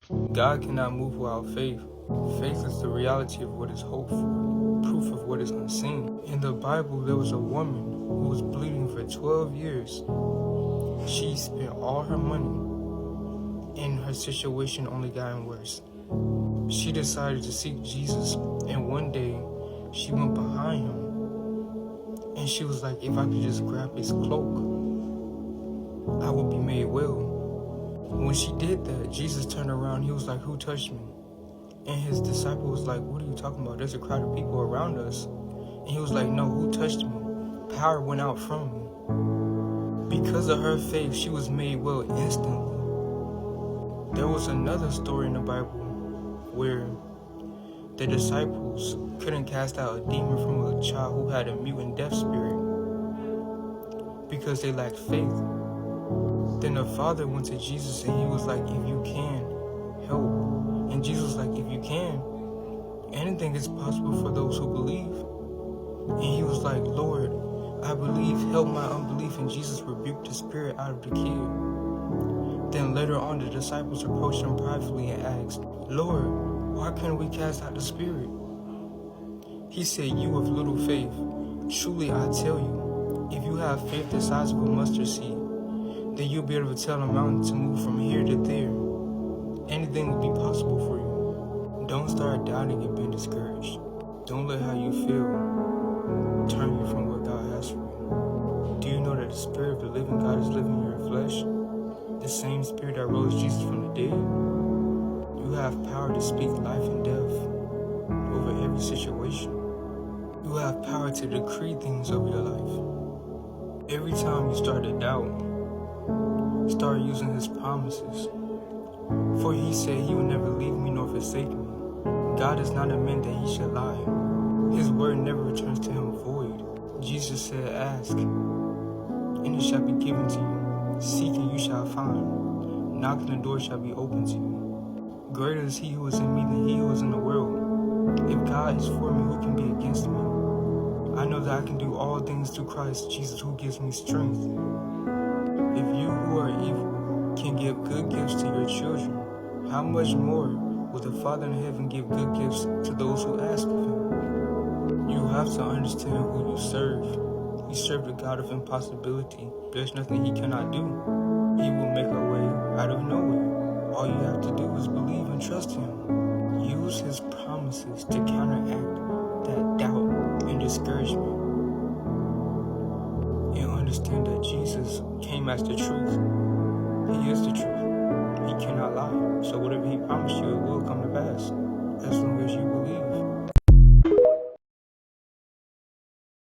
God cannot move without faith. Faith is the reality of what is hoped for, proof of what is unseen. In the Bible, there was a woman who was bleeding for 12 years. She spent all her money, and her situation only gotten worse. She decided to seek Jesus, and one day, she went behind him, and she was like, if I could just grab his cloak, I would be made well. When she did that, Jesus turned around, he was like, who touched me? And his disciple was like, what are you talking about? There's a crowd of people around us. And he was like, no, who touched me? Power went out from me. Because of her faith, she was made well instantly. There was another story in the Bible where the disciples couldn't cast out a demon from a child who had a mute and deaf spirit because they lacked faith. Then the father went to Jesus and he was like, if you can, help. And Jesus was like, if you can, anything is possible for those who believe. And he was like, Lord, I believe, help my unbelief. And Jesus rebuked the spirit out of the kid. Then later on, the disciples approached him privately and asked, Lord, why can't we cast out the spirit? He said, you of little faith, truly I tell you, if you have faith the size of a mustard seed, then you'll be able to tell a mountain to move from here to there. Anything will be possible for you. Don't start doubting and being discouraged. Don't let how you feel turn you from what God has for you. Do you know that the Spirit of the living God is living in your flesh? The same Spirit that rose Jesus from the dead? You have power to speak life and death over every situation. You have power to decree things over your life. Every time you start to doubt, start using his promises. For he said he will never leave me nor forsake me. God is not a man that he should lie. His word never returns to him void. Jesus said, ask, and it shall be given to you. Seek and you shall find. Knock and the door shall be open to you. Greater is he who is in me than he who is in the world. If God is for me, who can be against me? I know that I can do all things through Christ Jesus who gives me strength. If you who are evil can give good gifts to your children, how much more will the Father in heaven give good gifts to those who ask of him? You have to understand who you serve. You serve the God of impossibility. There's nothing he cannot do. He will make a way out of no way. All you have to do is believe and trust him. Use his promises to counteract that doubt and discouragement. And understand that Jesus came as the truth. He is the truth. He cannot lie. So whatever he promised you, it will come to pass, as long as you believe.